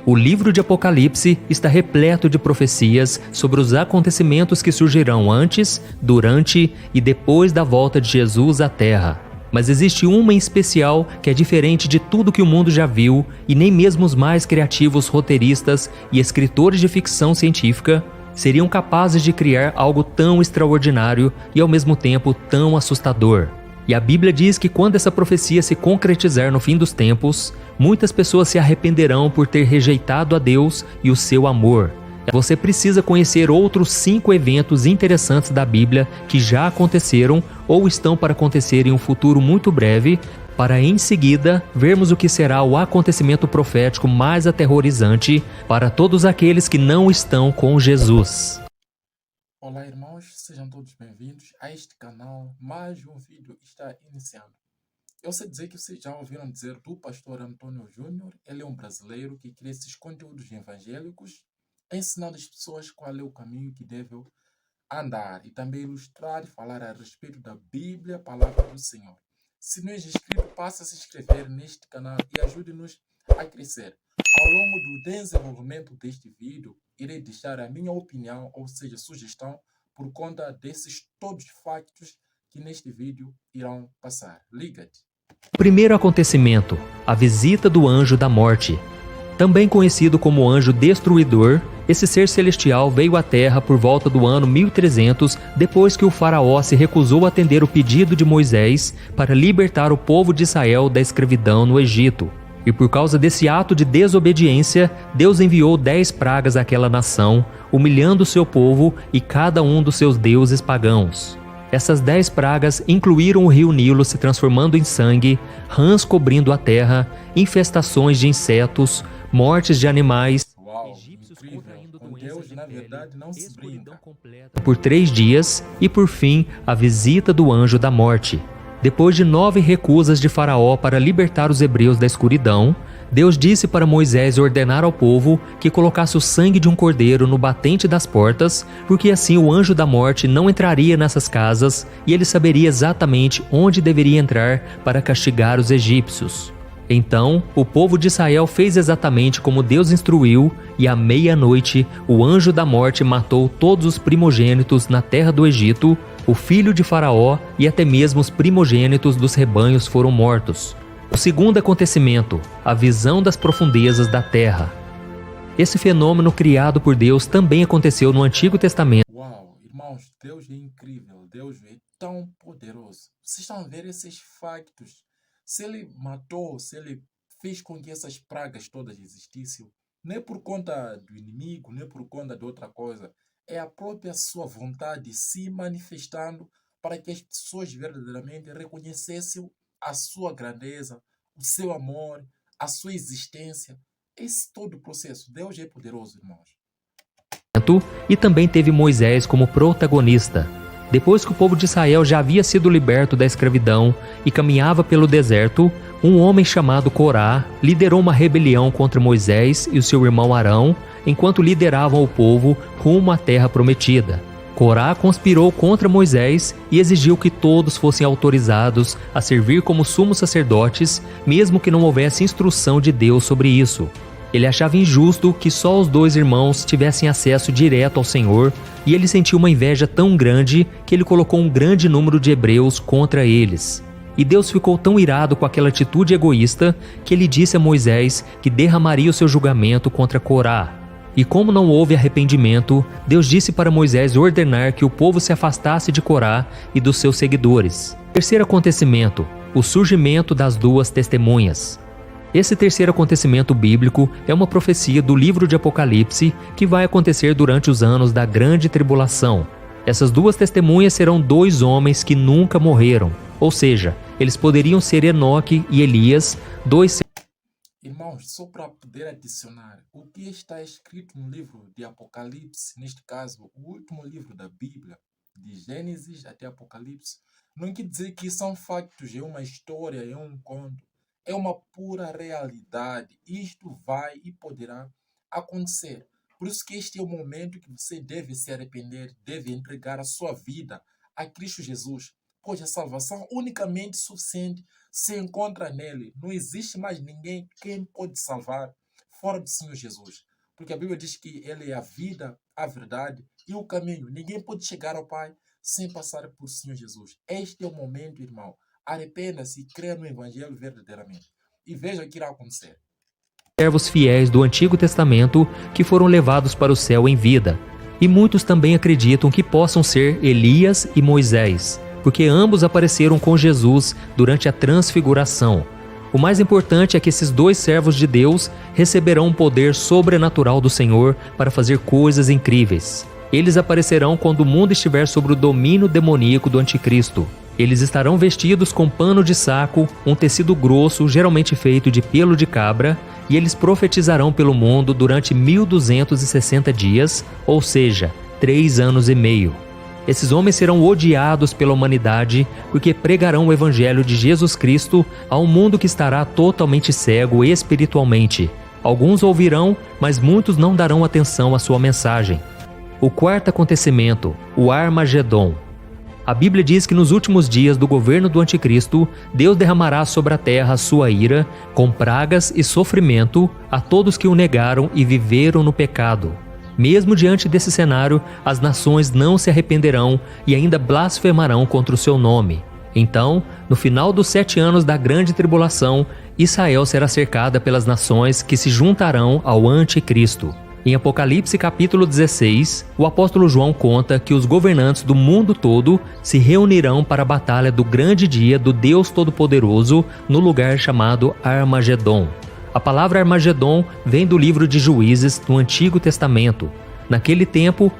O livro de Apocalipse está repleto de profecias sobre os acontecimentos que surgirão antes, durante e depois da volta de Jesus à Terra. Mas existe uma em especial que é diferente de tudo que o mundo já viu e nem mesmo os mais criativos roteiristas e escritores de ficção científica seriam capazes de criar algo tão extraordinário e ao mesmo tempo tão assustador. E a Bíblia diz que quando essa profecia se concretizar no fim dos tempos, muitas pessoas se arrependerão por ter rejeitado a Deus e o seu amor. Você precisa conhecer outros 5 eventos interessantes da Bíblia que já aconteceram ou estão para acontecer em um futuro muito breve, para em seguida vermos o que será o acontecimento profético mais aterrorizante para todos aqueles que não estão com Jesus. Olá, irmãos, sejam todos bem-vindos a este canal. Mais um vídeo está iniciando. Eu sei dizer que vocês já ouviram dizer do pastor Antônio Júnior. Ele é um brasileiro que cria esses conteúdos evangélicos, ensinando as pessoas qual é o caminho que devem andar e também ilustrar e falar a respeito da Bíblia, a palavra do Senhor. Se não é inscrito, passe a se inscrever neste canal e ajude-nos a crescer. Ao longo do desenvolvimento deste vídeo, irei deixar a minha opinião, ou seja, sugestão, por conta desses todos factos que neste vídeo irão passar. Liga-te! Primeiro acontecimento: a visita do anjo da morte. Também conhecido como anjo destruidor, esse ser celestial veio à Terra por volta do ano 1300, depois que o faraó se recusou a atender o pedido de Moisés para libertar o povo de Israel da escravidão no Egito. E por causa desse ato de desobediência, Deus enviou 10 pragas àquela nação, humilhando o seu povo e cada um dos seus deuses pagãos. Essas 10 pragas incluíram o rio Nilo se transformando em sangue, rãs cobrindo a terra, infestações de insetos, mortes de animais, egípcios contraindo Com doenças Deus, de na pele, verdade, não se escuridão brinca. completa por 3 dias e, por fim, a visita do anjo da morte. Depois de 9 recusas de Faraó para libertar os hebreus da escuridão, Deus disse para Moisés ordenar ao povo que colocasse o sangue de um cordeiro no batente das portas, porque assim o anjo da morte não entraria nessas casas e ele saberia exatamente onde deveria entrar para castigar os egípcios. Então, o povo de Israel fez exatamente como Deus instruiu, e à meia-noite, o anjo da morte matou todos os primogênitos na terra do Egito, o filho de Faraó e até mesmo os primogênitos dos rebanhos foram mortos. O segundo acontecimento: a visão das profundezas da terra. Esse fenômeno criado por Deus também aconteceu no Antigo Testamento. Uau, irmãos, Deus é incrível, Deus é tão poderoso. Vocês estão a ver esses factos? Se ele matou, se ele fez com que essas pragas todas existissem, não é por conta do inimigo, não é por conta de outra coisa. É a própria sua vontade se manifestando para que as pessoas verdadeiramente reconhecessem a sua grandeza, o seu amor, a sua existência. Esse todo o processo. Deus é poderoso, irmãos. E também teve Moisés como protagonista. Depois que o povo de Israel já havia sido liberto da escravidão e caminhava pelo deserto, um homem chamado Corá liderou uma rebelião contra Moisés e o seu irmão Arão, enquanto lideravam o povo rumo à terra prometida. Corá conspirou contra Moisés e exigiu que todos fossem autorizados a servir como sumos sacerdotes, mesmo que não houvesse instrução de Deus sobre isso. Ele achava injusto que só os 2 irmãos tivessem acesso direto ao Senhor, e ele sentiu uma inveja tão grande que ele colocou um grande número de hebreus contra eles. E Deus ficou tão irado com aquela atitude egoísta que ele disse a Moisés que derramaria o seu julgamento contra Corá. E como não houve arrependimento, Deus disse para Moisés ordenar que o povo se afastasse de Corá e dos seus seguidores. Terceiro acontecimento: o surgimento das 2 testemunhas. Esse terceiro acontecimento bíblico é uma profecia do livro de Apocalipse que vai acontecer durante os anos da grande tribulação. Essas 2 testemunhas serão 2 homens que nunca morreram, ou seja, eles poderiam ser Enoque e Elias, 2 Irmãos, só para poder adicionar, o que está escrito no livro de Apocalipse, neste caso, o último livro da Bíblia, de Gênesis até Apocalipse, não quer dizer que são factos, é uma história, é um conto, é uma pura realidade. Isto vai e poderá acontecer. Por isso que este é o momento que você deve se arrepender, deve entregar a sua vida a Cristo Jesus, pois a salvação unicamente suficiente se encontra nele. Não existe mais ninguém quem pode salvar. fora do Senhor Jesus. Porque a Bíblia diz que Ele é a vida, a verdade e o caminho. Ninguém pode chegar ao Pai sem passar por Senhor Jesus. Este é o momento, irmão. Arrependa-se e creia no Evangelho verdadeiramente. E veja o que irá acontecer. Servos fiéis do Antigo Testamento que foram levados para o céu em vida. E muitos também acreditam que possam ser Elias e Moisés, porque ambos apareceram com Jesus durante a transfiguração. O mais importante é que esses dois servos de Deus receberão um poder sobrenatural do Senhor para fazer coisas incríveis. Eles aparecerão quando o mundo estiver sob o domínio demoníaco do Anticristo. Eles estarão vestidos com pano de saco, um tecido grosso, geralmente feito de pelo de cabra, e eles profetizarão pelo mundo durante 1260 dias, ou seja, 3 anos e meio. Esses homens serão odiados pela humanidade porque pregarão o Evangelho de Jesus Cristo a um mundo que estará totalmente cego espiritualmente. Alguns ouvirão, mas muitos não darão atenção à sua mensagem. O quarto acontecimento, o Armagedon. A Bíblia diz que nos últimos dias do governo do Anticristo, Deus derramará sobre a terra a sua ira, com pragas e sofrimento, a todos que o negaram e viveram no pecado. Mesmo diante desse cenário, as nações não se arrependerão e ainda blasfemarão contra o seu nome. Então, no final dos 7 anos da grande tribulação, Israel será cercada pelas nações que se juntarão ao Anticristo. Em Apocalipse capítulo 16, o apóstolo João conta que os governantes do mundo todo se reunirão para a batalha do grande dia do Deus Todo-Poderoso no lugar chamado Armagedon. A palavra Armagedon vem do livro de Juízes no Antigo Testamento. Naquele tempo,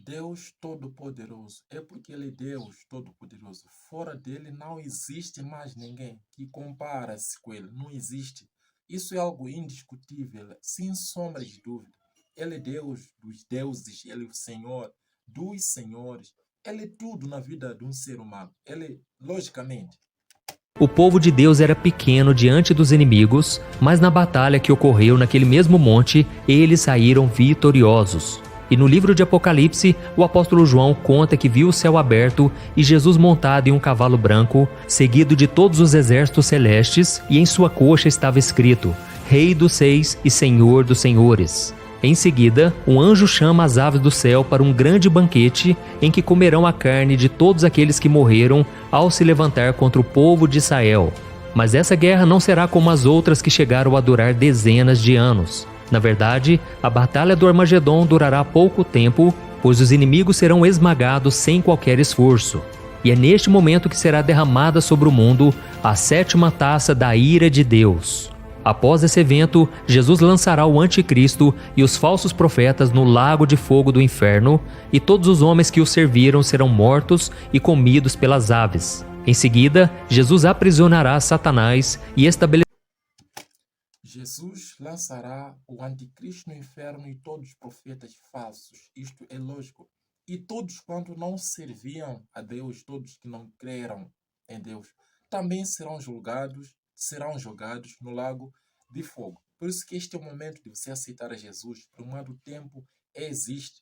Deus Todo-Poderoso. É porque Ele é Deus Todo-Poderoso. Fora dele não existe mais ninguém que compara-se com Ele. Não existe. Isso é algo indiscutível, sem sombra de dúvida. Ele é Deus dos deuses, Ele é o Senhor dos senhores. Ele é tudo na vida de um ser humano. Ele, logicamente. O povo de Deus era pequeno diante dos inimigos, mas na batalha que ocorreu naquele mesmo monte, eles saíram vitoriosos. E no livro de Apocalipse, o apóstolo João conta que viu o céu aberto e Jesus montado em um cavalo branco, seguido de todos os exércitos celestes, e em sua coxa estava escrito: Rei dos Reis e Senhor dos Senhores. Em seguida, um anjo chama as aves do céu para um grande banquete em que comerão a carne de todos aqueles que morreram ao se levantar contra o povo de Israel. Mas essa guerra não será como as outras que chegaram a durar dezenas de anos. Na verdade, a batalha do Armagedon durará pouco tempo, pois os inimigos serão esmagados sem qualquer esforço. E é neste momento que será derramada sobre o mundo a 7ª taça da ira de Deus. Após esse evento, Jesus lançará o Anticristo e os falsos profetas no lago de fogo do inferno, e todos os homens que o serviram serão mortos e comidos pelas aves. Em seguida, Jesus aprisionará Satanás e estabelecerá Jesus lançará o anticristo no inferno e todos os profetas falsos. Isto é lógico. E todos quanto não serviam a Deus, todos que não creram em Deus, também serão jogados no lago de fogo. Por isso que este é o momento de você aceitar a Jesus. Por um lado, o tempo existe.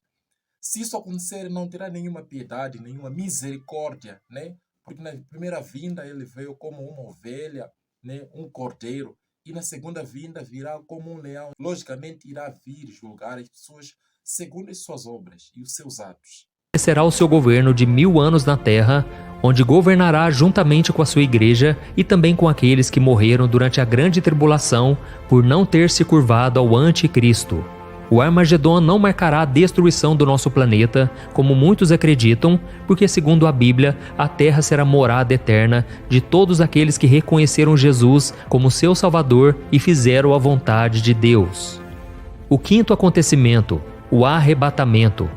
Se isso acontecer, não terá nenhuma piedade, nenhuma misericórdia, né? Porque na primeira vinda ele veio como uma ovelha, né? Um cordeiro. E na segunda vinda virá como um leão. Logicamente irá vir julgar as pessoas segundo as suas obras e os seus atos. Será o seu governo de 1000 anos na terra, onde governará juntamente com a sua igreja e também com aqueles que morreram durante a grande tribulação por não ter se curvado ao Anticristo. O Armagedon não marcará a destruição do nosso planeta, como muitos acreditam, porque segundo a Bíblia, a terra será morada eterna de todos aqueles que reconheceram Jesus como seu Salvador e fizeram a vontade de Deus. O quinto acontecimento, o arrebatamento.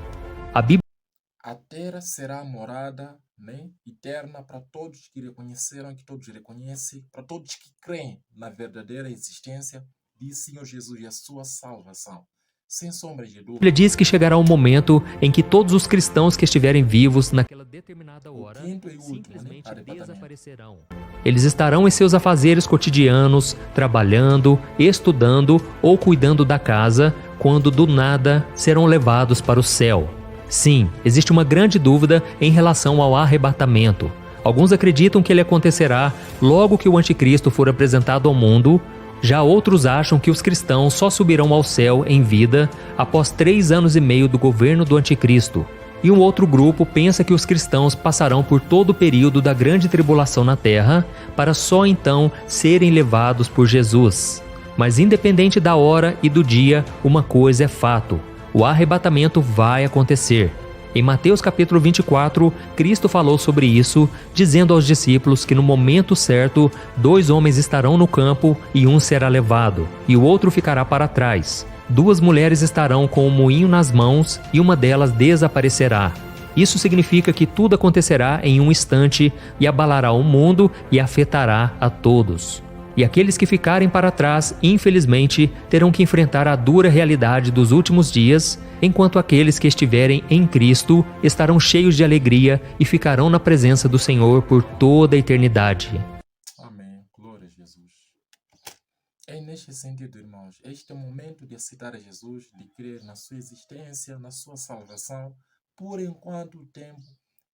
A terra será morada, né, eterna para todos que reconheceram, que todos reconhecem, para todos que creem na verdadeira existência de Senhor Jesus e a sua salvação. Sem sombra de dúvida. A Bíblia diz que chegará um momento em que todos os cristãos que estiverem vivos naquela determinada hora simplesmente desaparecerão. Eles estarão em seus afazeres cotidianos, trabalhando, estudando ou cuidando da casa, quando do nada serão levados para o céu. Sim, existe uma grande dúvida em relação ao arrebatamento. Alguns acreditam que ele acontecerá logo que o Anticristo for apresentado ao mundo, Já outros acham que os cristãos só subirão ao céu em vida após 3 anos e meio do governo do Anticristo. E um outro grupo pensa que os cristãos passarão por todo o período da grande tribulação na terra para só então serem levados por Jesus. Mas independente da hora e do dia, uma coisa é fato: o arrebatamento vai acontecer. Em Mateus capítulo 24, Cristo falou sobre isso, dizendo aos discípulos que no momento certo, 2 homens estarão no campo e um será levado, e o outro ficará para trás. 2 mulheres estarão com o moinho nas mãos e uma delas desaparecerá. Isso significa que tudo acontecerá em um instante e abalará o mundo e afetará a todos. E aqueles que ficarem para trás, infelizmente, terão que enfrentar a dura realidade dos últimos dias, enquanto aqueles que estiverem em Cristo estarão cheios de alegria e ficarão na presença do Senhor por toda a eternidade. Amém. Glória a Jesus. É neste sentido, irmãos, este é o momento de aceitar a Jesus, de crer na sua existência, na sua salvação, por enquanto o tempo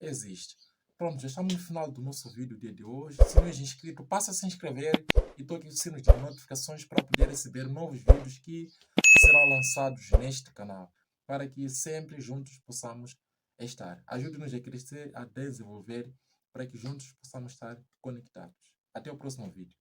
existe. Pronto, já estamos no final do nosso vídeo dia de hoje. Se não é inscrito, passa a se inscrever e toque o sino de notificações para poder receber novos vídeos que serão lançados neste canal, para que sempre juntos possamos estar. Ajude-nos a crescer, a desenvolver, para que juntos possamos estar conectados. Até o próximo vídeo.